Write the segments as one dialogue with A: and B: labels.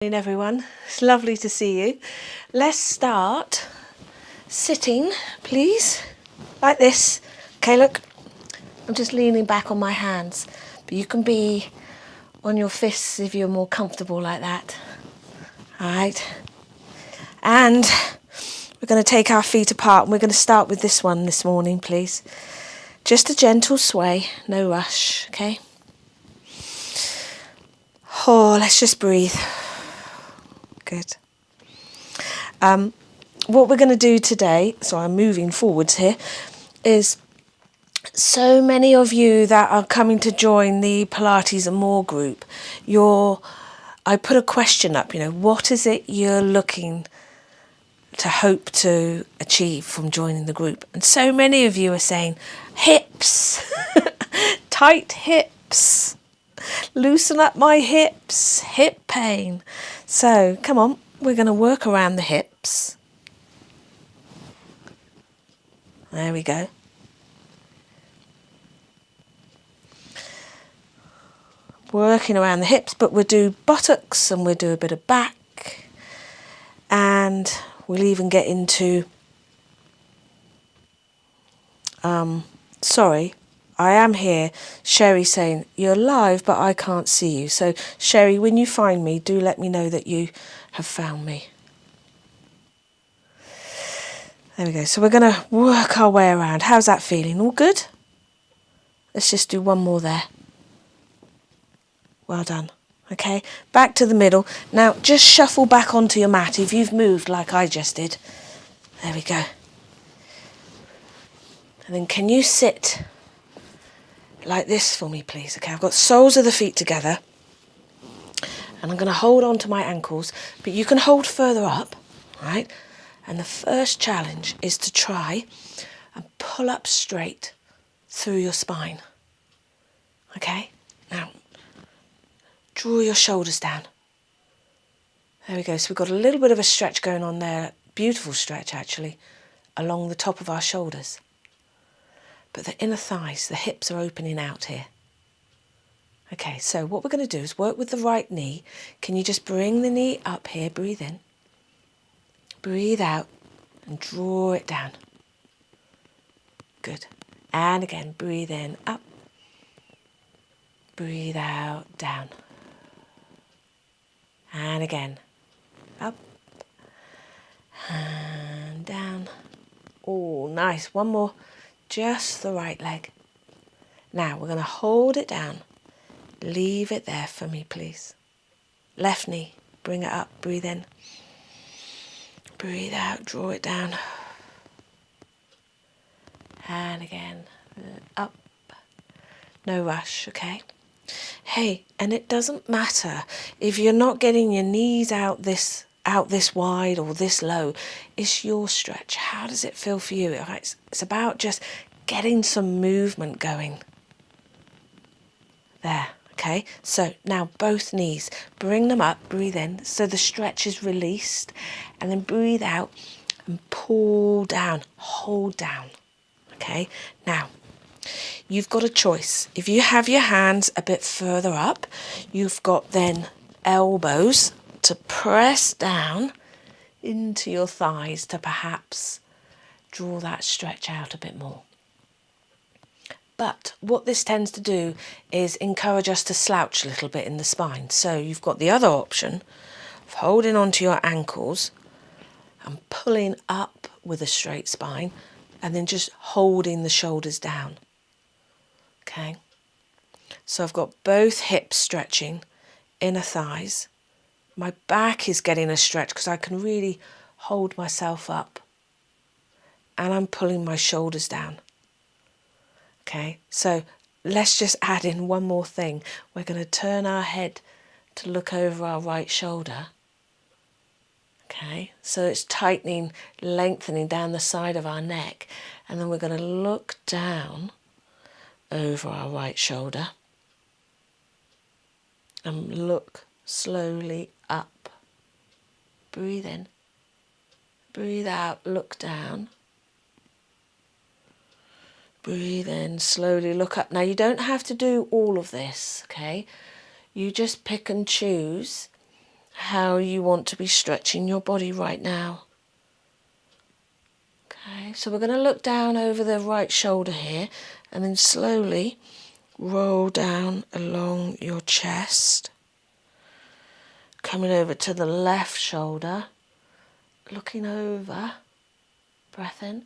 A: Good morning, everyone. It's lovely to see you. Let's start sitting, please, like this. Okay, look, I'm just leaning back on my hands, but you can be on your fists if you're more comfortable like that. All right. And we're going to take our feet apart, and we're going to start with this one this morning, please. Just a gentle sway, no rush, okay? Oh, let's just breathe. Good. What we're going to do today, so I'm moving forwards here, is so many of you that are coming to join the Pilates and More group, I put a question up, what is it you're looking to hope to achieve from joining the group? And so many of you are saying, hips, tight hips, loosen up my hips, hip pain. So come on, we're going to work around the hips. There we go. Working around the hips, but we'll do buttocks and we'll do a bit of back, and we'll even get into sorry, I am here. Sherry saying you're live but I can't see you. So Sherry, when you find me, do let me know that you have found me. There we go. So we're going to work our way around. How's that feeling? All good? Let's just do one more there. Well done. Okay, back to the middle. Now just shuffle back onto your mat if you've moved like I just did. There we go. And then can you sit like this for me, please? Okay, I've got soles of the feet together. And I'm going to hold on to my ankles, but you can hold further up, right? And the first challenge is to try and pull up straight through your spine. Okay? Now, draw your shoulders down. There we go. So we've got a little bit of a stretch going on there. Beautiful stretch, actually, along the top of our shoulders. But the inner thighs, the hips are opening out here. Okay, so what we're going to do is work with the right knee. Can you just bring the knee up here? Breathe in. Breathe out and draw it down. Good. And again, breathe in, up. Breathe out, down. And again, up and down. Oh, nice. One more. Just the right leg. Now we're going to hold it down. Leave it there for me, please. Left knee. Bring it up. Breathe in. Breathe out, draw it down. And again, up. No rush, okay? Hey, and it doesn't matter if you're not getting your knees out this wide or this low. It's your stretch. How does it feel for you? It's about just getting some movement going. There. Okay, so now both knees, bring them up, breathe in, so the stretch is released, and then breathe out and pull down, hold down. Okay, now you've got a choice. If you have your hands a bit further up, you've got then elbows to press down into your thighs to perhaps draw that stretch out a bit more. But what this tends to do is encourage us to slouch a little bit in the spine. So you've got the other option of holding onto your ankles and pulling up with a straight spine and then just holding the shoulders down. Okay. So I've got both hips stretching, inner thighs. My back is getting a stretch because I can really hold myself up. And I'm pulling my shoulders down. Okay, so let's just add in one more thing. We're going to turn our head to look over our right shoulder. Okay, so it's tightening, lengthening down the side of our neck. And then we're going to look down over our right shoulder and look slowly up. Breathe in, breathe out, look down. Breathe in, slowly look up. Now you don't have to do all of this, okay? You just pick and choose how you want to be stretching your body right now. Okay, so we're going to look down over the right shoulder here and then slowly roll down along your chest, coming over to the left shoulder, looking over, breath in,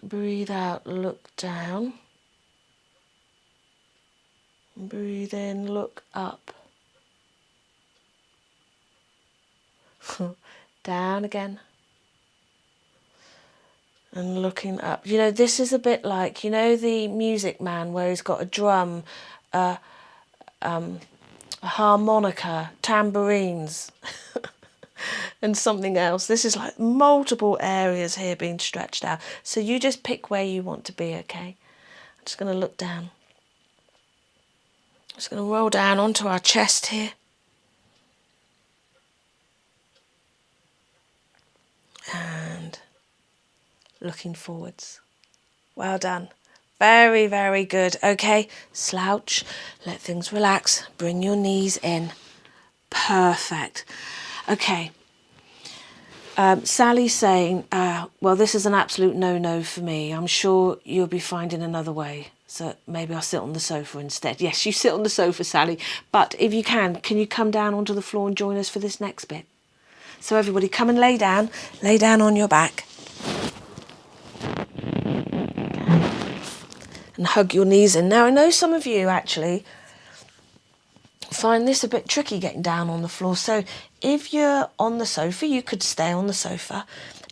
A: breathe out, look down, breathe in, look up, down again, and looking up. You know, this is a bit like, you know, the Music Man where he's got a drum, a harmonica, tambourines, and something else. This is like multiple areas here being stretched out. So you just pick where you want to be, okay? I'm just going to look down. Just going to roll down onto our chest here. And looking forwards. Well done. Very, very good. Okay, slouch, let things relax, bring your knees in. Perfect. Okay. Sally's saying, well, this is an absolute no-no for me. I'm sure you'll be finding another way. So maybe I'll sit on the sofa instead. Yes, you sit on the sofa, Sally. But if you can you come down onto the floor and join us for this next bit? So everybody come and lay down on your back. And hug your knees in. Now, I know some of you actually find this a bit tricky getting down on the floor. So if you're on the sofa, you could stay on the sofa.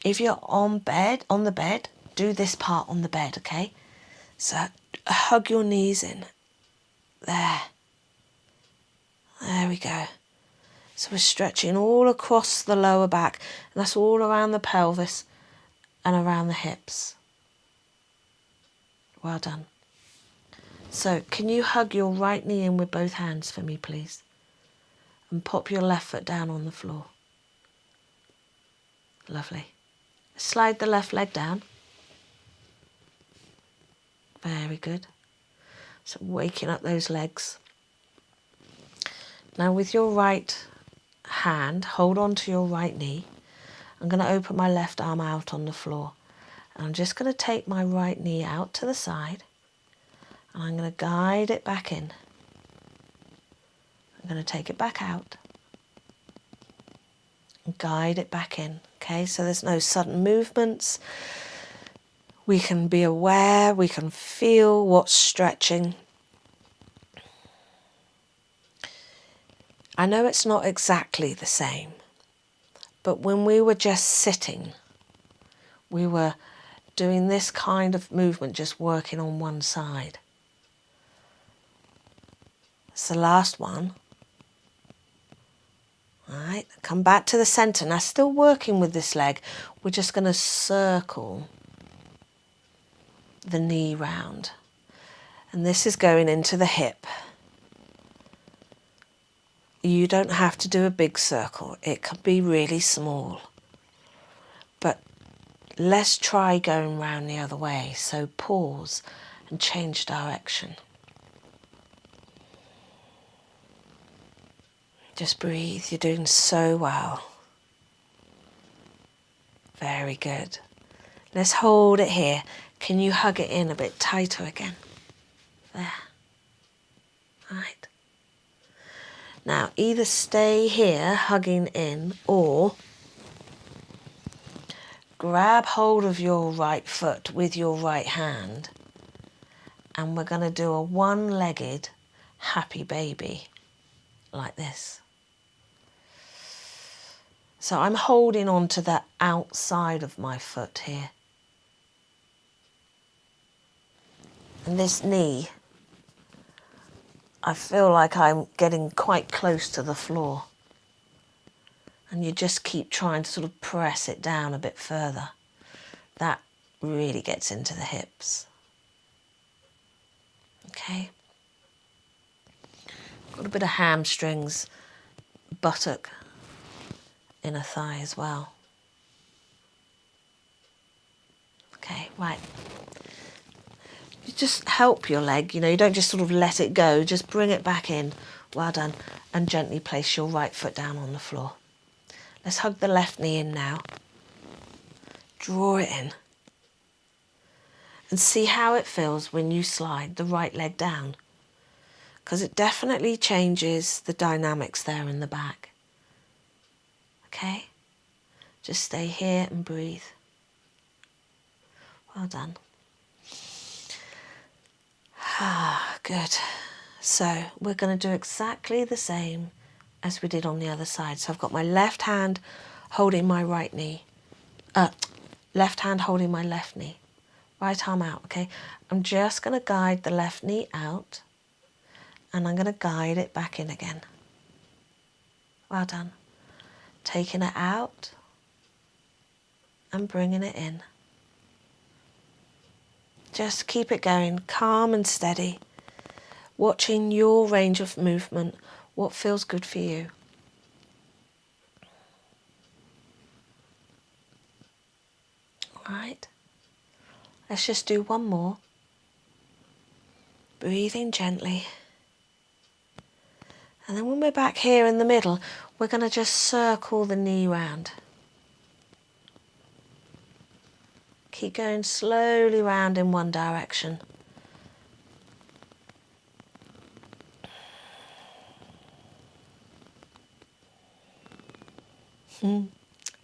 A: If you're on the bed, do this part on the bed, okay? So hug your knees in. There we go. So we're stretching all across the lower back, and that's all around the pelvis and around the hips. Well done. So can you hug your right knee in with both hands for me, please? And pop your left foot down on the floor. Lovely. Slide the left leg down. Very good. So waking up those legs. Now with your right hand, hold on to your right knee. I'm going to open my left arm out on the floor. And I'm just going to take my right knee out to the side. And I'm going to guide it back in. I'm going to take it back out. And guide it back in. Okay, so there's no sudden movements. We can be aware, we can feel what's stretching. I know it's not exactly the same, but when we were just sitting, we were doing this kind of movement, just working on one side. It's the last one. All right, come back to the centre. Now, still working with this leg, we're just going to circle the knee round. And this is going into the hip. You don't have to do a big circle. It can be really small. But let's try going round the other way. So pause and change direction. Just breathe. You're doing so well. Very good. Let's hold it here. Can you hug it in a bit tighter again? There. Right. Now, either stay here, hugging in, or grab hold of your right foot with your right hand, and we're going to do a one-legged happy baby, like this. So I'm holding on to the outside of my foot here. And this knee, I feel like I'm getting quite close to the floor. And you just keep trying to sort of press it down a bit further. That really gets into the hips. Okay. Got a bit of hamstrings, buttock, inner thigh as well. Okay, right. You just help your leg, you know, you don't just sort of let it go, just bring it back in Well done. And gently place your right foot down on the floor. Let's hug the left knee in now. Draw it in. And see how it feels when you slide the right leg down. Because it definitely changes the dynamics there in the back. Okay? Just stay here and breathe. Well done. Ah, good. So we're going to do exactly the same as we did on the other side. So I've got my left hand holding my right knee. Left hand holding my left knee. Right arm out, okay? I'm just going to guide the left knee out and I'm going to guide it back in again. Well done. Taking it out and bringing it in. Just keep it going, calm and steady. Watching your range of movement, what feels good for you. All right. Let's just do one more. Breathing gently. And then when we're back here in the middle, we're going to just circle the knee round. Keep going slowly round in one direction.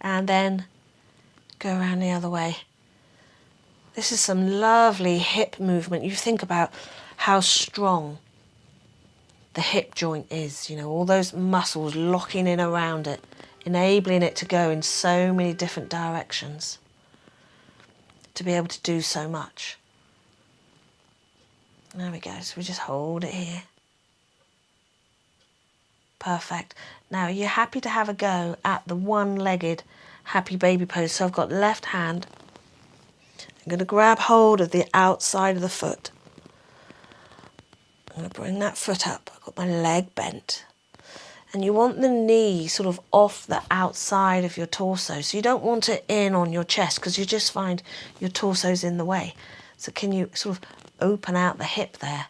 A: And then go around the other way. This is some lovely hip movement. You think about how strong the hip joint is, you know, all those muscles locking in around it, enabling it to go in so many different directions, to be able to do so much. There we go, so we just hold it here. Perfect. Now you're happy to have a go at the one-legged happy baby pose. So I've got left hand. I'm going to grab hold of the outside of the foot. I'm going to bring that foot up. I've got my leg bent. And you want the knee sort of off the outside of your torso. So you don't want it in on your chest because you just find your torso's in the way. So can you sort of open out the hip there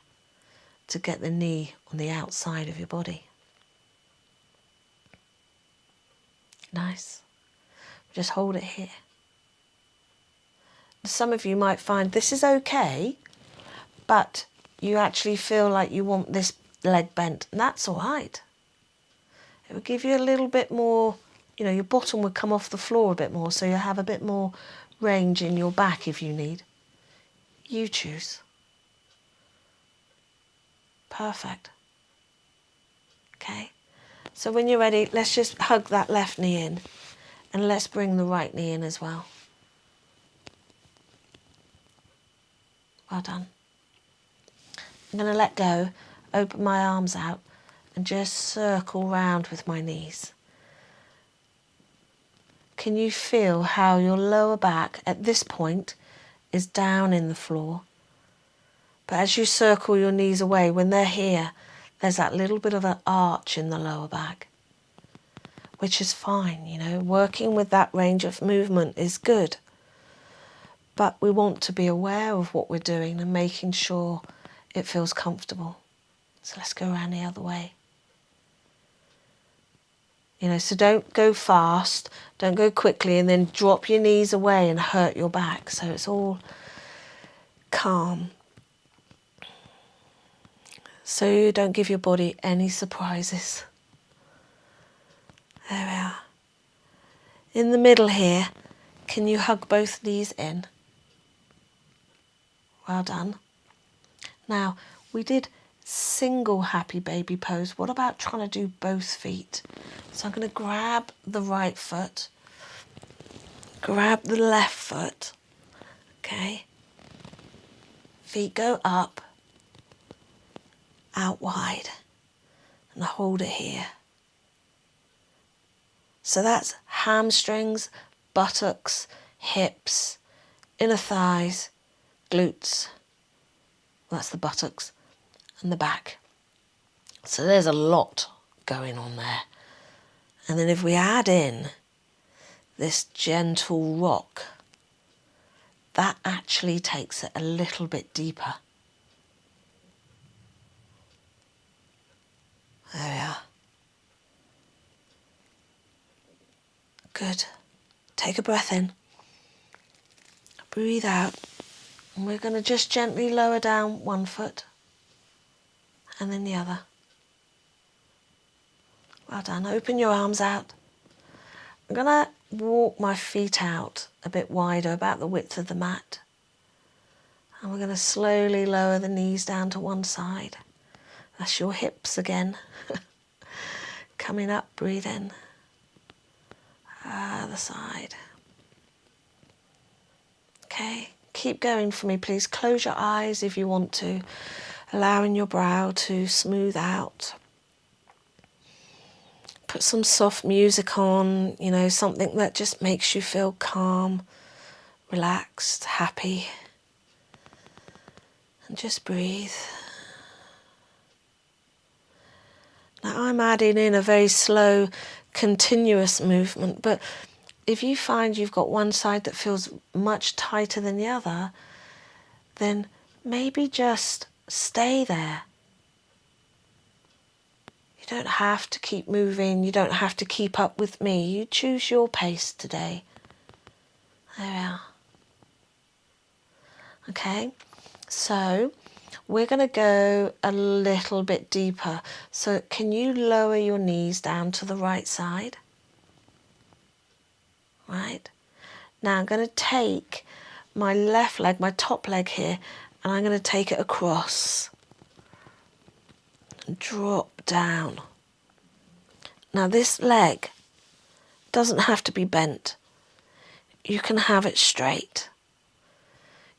A: to get the knee on the outside of your body? Nice. Just hold it here. Some of you might find this is okay, but you actually feel like you want this leg bent, and that's all right. It will give you a little bit more, you know, your bottom would come off the floor a bit more, so you'll have a bit more range in your back if you need. You choose. Perfect. Okay. So when you're ready, let's just hug that left knee in, and let's bring the right knee in as well. Well done. I'm going to let go, open my arms out, and just circle round with my knees. Can you feel how your lower back at this point is down in the floor? But as you circle your knees away, when they're here, there's that little bit of an arch in the lower back, which is fine, you know. Working with that range of movement is good. But we want to be aware of what we're doing and making sure it feels comfortable. So let's go around the other way. You know, so don't go fast, don't go quickly and then drop your knees away and hurt your back. So it's all calm. So you don't give your body any surprises. There we are. In the middle here, can you hug both knees in? Well done. Now, we did single happy baby pose. What about trying to do both feet? So I'm going to grab the right foot, grab the left foot, okay? Feet go up, out wide, and hold it here. So that's hamstrings, buttocks, hips, inner thighs, glutes. That's the buttocks and the back. So there's a lot going on there. And then if we add in this gentle rock, that actually takes it a little bit deeper. There we are. Good. Take a breath in. Breathe out. And we're going to just gently lower down one foot and then the other. Well done. Open your arms out. I'm going to walk my feet out a bit wider, about the width of the mat. And we're going to slowly lower the knees down to one side. That's your hips again. Coming up, breathe in. Other side. Okay, keep going for me, please. Close your eyes if you want to, allowing your brow to smooth out. Put some soft music on, you know, something that just makes you feel calm, relaxed, happy. And just breathe. Now I'm adding in a very slow, continuous movement, but if you find you've got one side that feels much tighter than the other, then maybe just stay there. You don't have to keep moving, you don't have to keep up with me. You choose your pace today. There we are. Okay, so we're going to go a little bit deeper. So can you lower your knees down to the right side? Right. Now I'm going to take my left leg, my top leg here, and I'm going to take it across and drop down. Now this leg doesn't have to be bent. You can have it straight.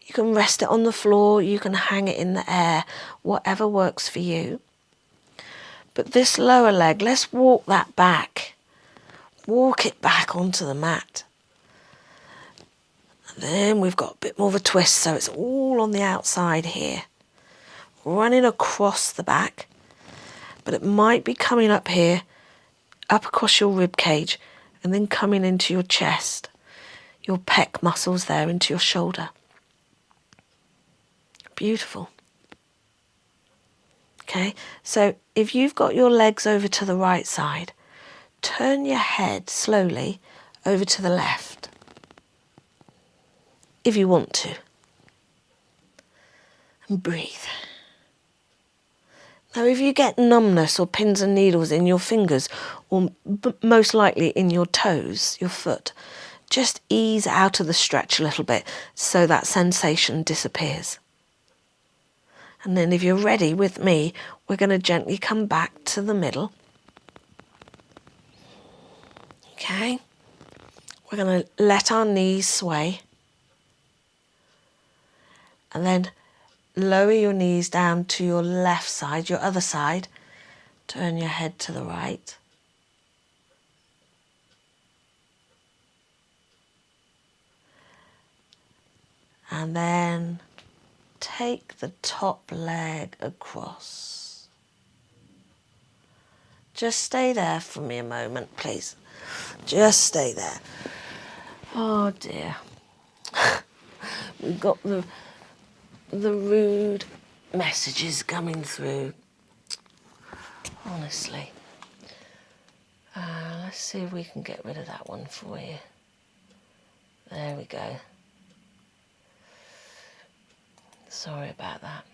A: You can rest it on the floor, you can hang it in the air, whatever works for you. But this lower leg, let's walk that back. Walk it back onto the mat. And then we've got a bit more of a twist, so it's all on the outside here. Running across the back, but it might be coming up here, up across your rib cage, and then coming into your chest, your pec muscles there, into your shoulder. Beautiful. Okay, so if you've got your legs over to the right side, turn your head slowly over to the left, if you want to, and breathe. Now if you get numbness or pins and needles in your fingers, or most likely in your toes, your foot, just ease out of the stretch a little bit so that sensation disappears. And then if you're ready with me, we're going to gently come back to the middle. Okay. We're going to let our knees sway. And then lower your knees down to your left side, your other side. Turn your head to the right. And then take the top leg across. Just stay there for me a moment, please. Just stay there. Oh dear. We've got the rude messages coming through. Honestly. Let's see if we can get rid of that one for you. There we go. Sorry about that.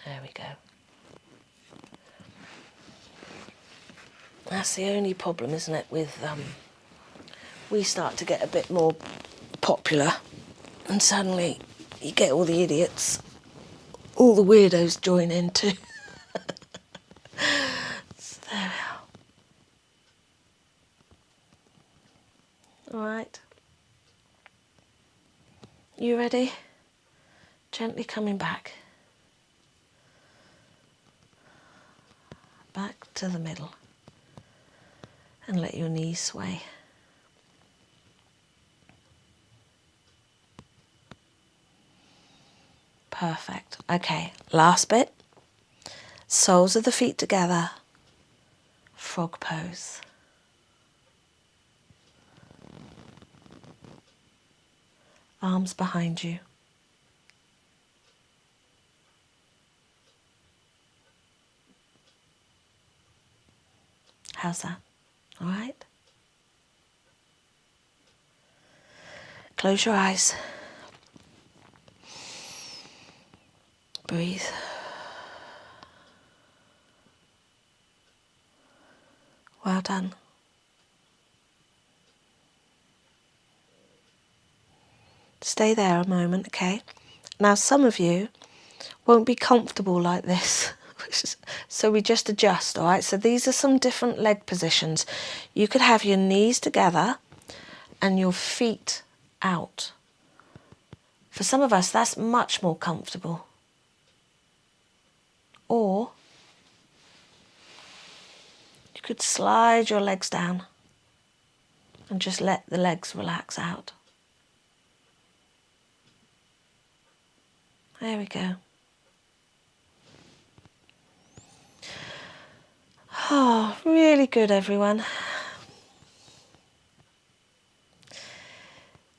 A: There we go. That's the only problem, isn't it, with we start to get a bit more popular and suddenly you get all the idiots, all the weirdos join in too. So there we are. All right. You ready? Gently coming back. Back to the middle. And let your knees sway. Perfect. Okay, last bit. Soles of the feet together. Frog pose. Arms behind you. How's that? All right? Close your eyes. Breathe. Well done. Stay there a moment, okay? Now, some of you won't be comfortable like this, so we just adjust, all right? So these are some different leg positions. You could have your knees together and your feet out. For some of us, that's much more comfortable. Or you could slide your legs down and just let the legs relax out. There we go. Oh, really good, everyone.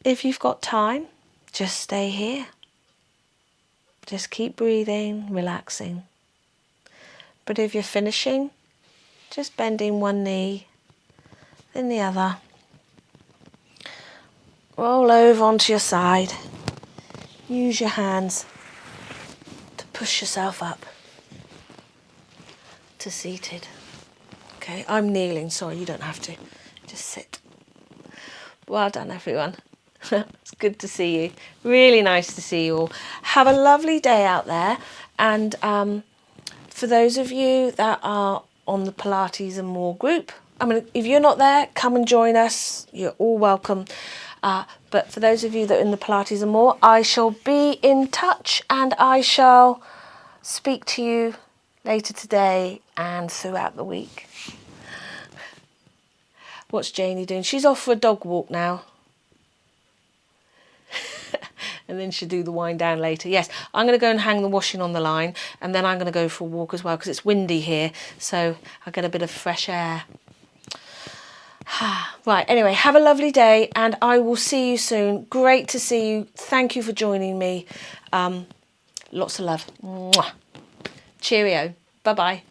A: If you've got time, just stay here. Just keep breathing, relaxing. But if you're finishing, just bending one knee, then the other. Roll over onto your side. Use your hands to push yourself up to seated. Okay, I'm kneeling, sorry, you don't have to. Just sit. Well done, everyone. It's good to see you. Really nice to see you all. Have a lovely day out there. And for those of you that are on the Pilates and More group, I mean, if you're not there, come and join us. You're all welcome. But for those of you that are in the Pilates and More, I shall be in touch and I shall speak to you later today and throughout the week. What's Janie doing? She's off for a dog walk now. And then she'll do the wind down later. Yes, I'm going to go and hang the washing on the line, and then I'm going to go for a walk as well because it's windy here, so I get a bit of fresh air. Right, anyway, have a lovely day, and I will see you soon. Great to see you. Thank you for joining me. Lots of love. Mwah. Cheerio. Bye-bye.